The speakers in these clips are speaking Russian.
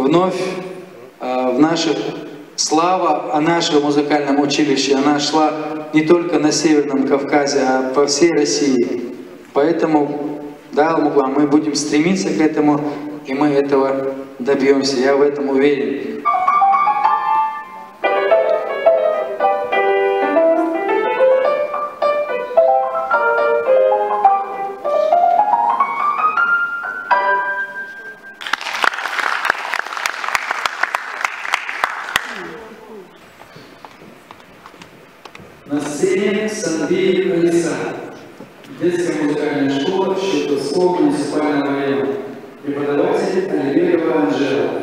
вновь в наших слава о нашем музыкальном училище, она шла не только на Северном Кавказе, а по всей России. Поэтому, да, Алмуглан, мы будем стремиться к этому, и мы этого добьемся. Я в этом уверен. На сцене Санбиев Алисан, детская музыкальная школа Щелковского муниципального района, преподаватель Альберова Анжела.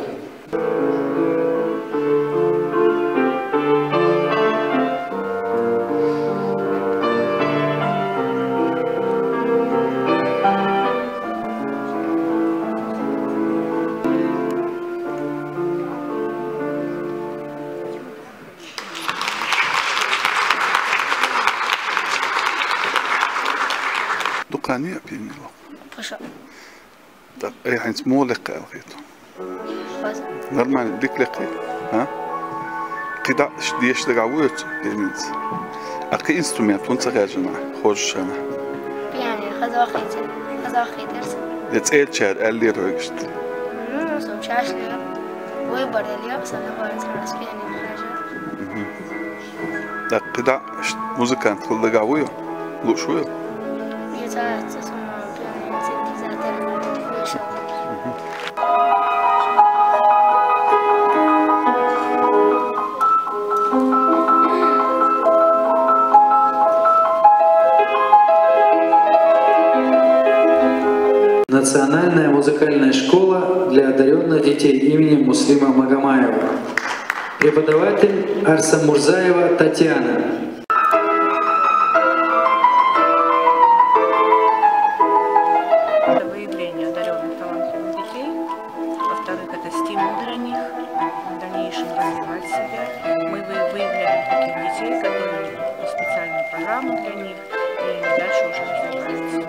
Дукания пенила. Хорошо. Так, ханс молека алгето. Нормально, дик леки. ها؟ كده ديش دعوت يعني. أكيد إنسترومنت وانت راجعنا خوش أنا. يعني خذ درس. يتسأل شاد قال لي رجعت. سو شاشنا ويبرد اليوم بس أنا بارز راس يعني خارج. ده كده موسيقى كل دعوية. لو شوية. يتعاد تسمع يعني ستة ذات Национальная музыкальная школа для одаренных детей имени Муслима Магомаева. Преподаватель Арсамурзаева Татьяна. Выявление одаренных талантливых детей. Во-вторых, это стимул для них в дальнейшем развивать себя. Мы выявляем таких детей, которые специальную программу для них и дальше уже развиваются.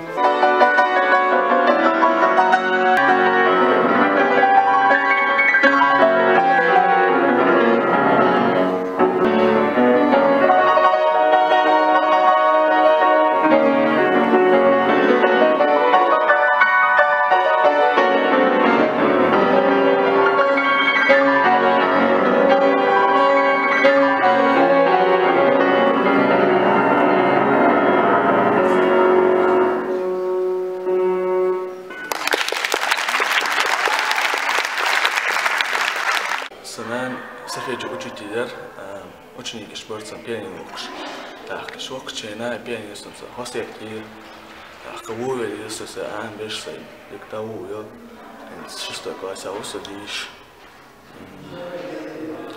Sen sefeci учителер, ученик шпорцам пианино укш. Так, шок чена пианино сумса. Хосекти, так, вувели сумса беш сай, диктаву ел. Шестой класс усадишь.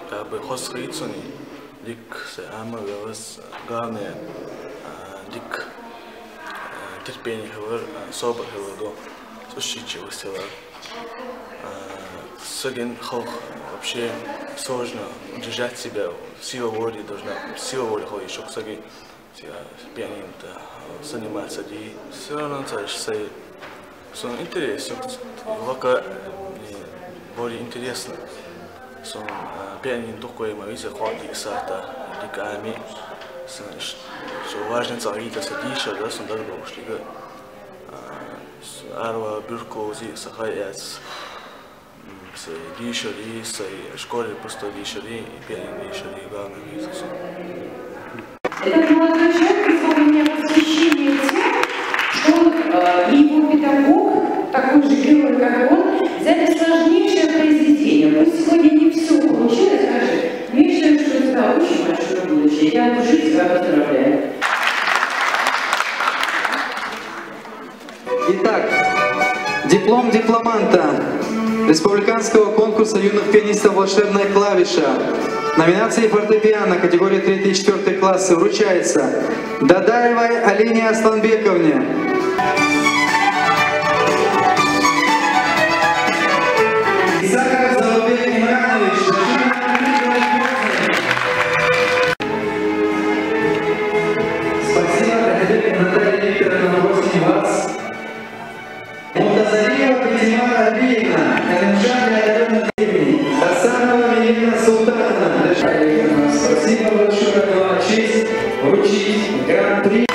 Как бы хосрицуни, дик се велес главное, дик терпение говор, собор говору, сушичи весела. Сагин хох вообще сложно удержать себя, сила воли должна, сила воли ходит, чтобы саги пианино заниматься, и все равно царишь, сон интересно, вока более интересно, сон пианино такое мы видим ходит сата, диками, что важно царить, садишься, да, сон так дошли, арва бюркози сахаяц. Дишали, школе просто дишали, и пианино дишали, главное визу. Этот молодой человек вызвал у меня восхищение тем, что он и его педагог, такой же герой, как он, взяли сложнейшее произведение. Пусть сегодня не все получилось, скажи, но я считаю, что у тебя очень большое будущее. Я от души тебя поздравляю. Итак, диплом дипломанта Республиканского конкурса юных пианистов «Волшебная клавиша». Номинации фортепиано категории 3 и 4 классы вручается Дадаевой Алине Асланбековне. Исаков Залубек Имранович. Спасибо, Наталья Викторовна, просим вас. Мутазариева Кузьма Альбиевна, Калинжан для одаренных детей. Спасибо большое, была честь вручить гран-при